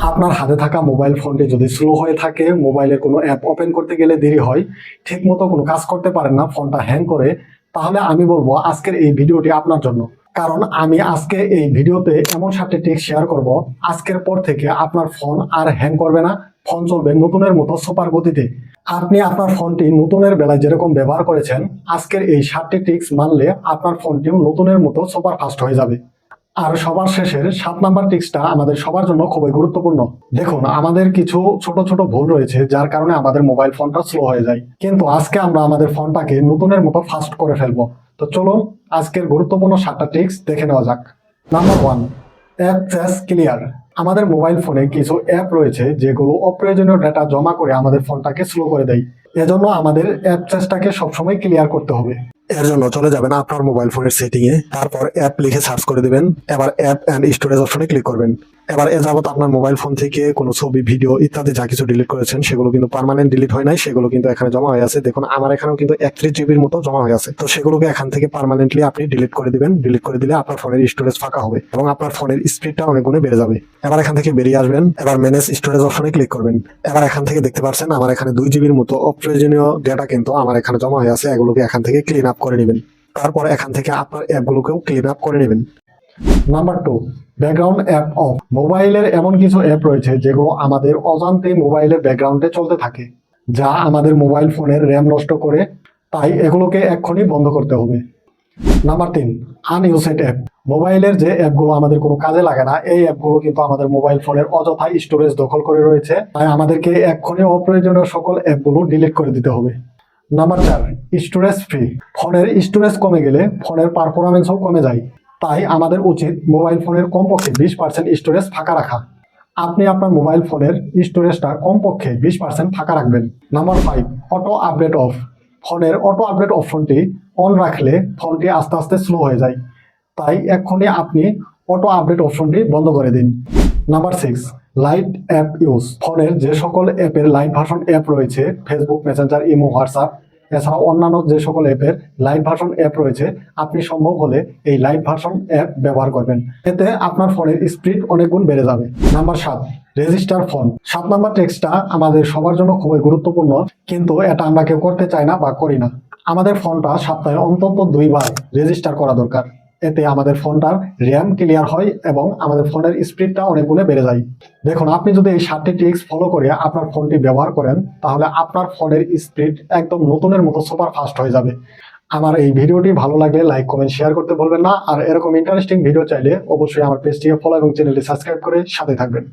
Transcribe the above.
আপনার হাতে থাকা মোবাইল ফোনটি যদি স্লো হয়ে থাকে, মোবাইলে কোনো অ্যাপ ওপেন করতে গেলে দেরি হয়, ঠিকমতো কোনো কাজ করতে পারেন না, ফোনটা হ্যাং করে, তাহলে আমি বলবো আজকের এই ভিডিওটি আপনার জন্য। কারণ আমি আজকে এই ভিডিওতে এমন 7টি ট্রিক্স শেয়ার করব, আজকের পর থেকে আপনার ফোন আর হ্যাং করবে না, ফোন চলবে নতুনের মতো সুপার গতিতে। আপনি আপনার ফোনটি নতুনের বেলায় যেরকম ব্যবহার করেছেন, আজকের এই 7টি ট্রিক্স মানলে আপনার ফোনটিও নতুনের মতো সুপার ফাস্ট হয়ে যাবে। আর সবার শেষের 7 নাম্বার টিপসটা আমাদের সবার জন্য খুবই গুরুত্বপূর্ণ। দেখুন, আমাদের কিছু ছোট ছোট ভুল রয়েছে যার কারণে আমাদের মোবাইল ফোনটা স্লো হয়ে যায়, কিন্তু আজকে আমরা আমাদের ফোনটাকে নতুনের মতো ফাস্ট করে ফেলবো। তো চলুন আজকের গুরুত্বপূর্ণ 7টা টিপস দেখে নেওয়া যাক। Number 1, app trash clear. আমাদের মোবাইল ফোনে কিছু অ্যাপ রয়েছে যেগুলো অপ্রয়োজনীয় ডেটা জমা করে আমাদের ফোনটাকে স্লো করে দেয়। এজন্য আমাদের অ্যাপ ট্র্যাশটাকে সবসময় ক্লিয়ার করতে হবে। এর জন্য চলে যাবেন আপনার মোবাইল ফোনের সেটিং এ, তারপর অ্যাপ লিখে সার্চ করে দিবেন। এবার অ্যাপ এন্ড স্টোরেজ অপশনে ক্লিক করবেন। এবার এ যাবত আপনার মোবাইল ফোন থেকে কোনো ছবি, ভিডিও ইত্যাদি যা কিছু ডিলিট করেছেন সেগুলো কিন্তু পার্মানেন্ট ডিলিট হয় নাই, সেগুলো কিন্তু এখানে জমা হয়ে আছে। দেখুন আমার এখানেও কিন্তু 31 জিবির মতো জমা হয়ে আছে। তো সেগুলোকে এখান থেকে পার্মানেন্টলি আপনি ডিলিট করে দিবেন। ডিলিট করে দিলে আপনার ফোনের স্টোরেজ ফাঁকা হবে এবং আপনার ফোনের স্পিডটা অনেক গুণে বেড়ে যাবে। এবার এখান থেকে বেরিয়ে আসবেন, এবার ম্যানেজ স্টোরেজ অপশনে ক্লিক করবেন। এবার এখান থেকে দেখতে পাচ্ছেন আমার এখানে 2 জিবির মতো অপ্রয়োজনীয় ডেটা কিন্তু আমার এখানে জমা হয়ে আছে। এগুলোকে এখান থেকে ক্লিন আপ করে নেবেন। তারপর এখান থেকে আপনার অ্যাপগুলোকেও ক্লিন আপ করে নেবেন। Number 2, background app of. মোবাইলের এমন কিছু অ্যাপ রয়েছে যেগুলো আমাদের অজান্তেই মোবাইলের ব্যাকগ্রাউন্ডে চলতে থাকে, যা আমাদের মোবাইল ফোনের র্যাম নষ্ট করে, তাই এগুলোকে এক্ষুনি বন্ধ করতে হবে। Number 3, unused app. মোবাইলের যে অ্যাপগুলো আমাদের কোনো কাজে লাগে না, এই অ্যাপগুলো কিন্তু আমাদের মোবাইল ফোনের অযথা স্টোরেজ দখল করে রয়েছে, তাই আমাদেরকে এক্ষুনি অপ্রয়োজনীয় সকল অ্যাপগুলো ডিলিট করে দিতে হবে। Number 4, storage free. ফোনের স্টোরেজ কমে গেলে ফোনের পারফরমেন্সও কমে যায়, তাই আমাদের উচিত মোবাইল ফোনের কমপক্ষে 20% স্টোরেজ ফাঁকা রাখা। আপনি আপনার মোবাইল ফোনের স্টোরেজটা কমপক্ষে 20% ফাঁকা রাখবেন। Number 5, auto update of. ফোনের অটো আপডেট অপশনটি অন রাখলে ফোনটি আস্তে আস্তে স্লো হয়ে যায়, তাই এক্ষুনি আপনি অটো আপডেট অপশনটি বন্ধ করে দিন। Number 6, light app use. ফোনের যে সকল অ্যাপের লাইট ভার্সন অ্যাপ রয়েছে, ফেসবুক, মেসেঞ্জার, ইমো, হোয়াটসঅ্যাপ, এছাড়াও অন্যান্য যে সকল অ্যাপের লাইট ভার্সন অ্যাপ রয়েছে, আপনি সম্ভব হলে এই লাইট ভার্সন অ্যাপ ব্যবহার করবেন। এতে আপনার ফোনের স্পিড অনেক গুণ বেড়ে যাবে। Number 7, register phone. 7 নাম্বার টেক্সটটা আমাদের সবার জন্য খুবই গুরুত্বপূর্ণ, কিন্তু এটা আমরা কেউ করতে চাই না বা করি না। আমাদের ফোনটা সপ্তাহে অন্তত 2 বার রেজিস্টার করা দরকার। এতে আমাদের ফোনটার র্যাম ক্লিয়ার হয় এবং আমাদের ফোনের স্পিডটা অনেক গুণে বেড়ে যায়। দেখুন, আপনি যদি এই 7টি ট্রিক্স ফলো করে আপনার ফোনটি ব্যবহার করেন, তাহলে আপনার ফোনের স্পিড একদম নতুনের মতো সুপার ফাস্ট হয়ে যাবে। আমার এই ভিডিওটি ভালো লাগলে লাইক, কমেন্ট, শেয়ার করতে ভুলবেন না। আর এরকম ইন্টারেস্টিং ভিডিও চাইলে অবশ্যই আমার পেজটিকে ফলো এবং চ্যানেলটি সাবস্ক্রাইব করে সাথে থাকবেন।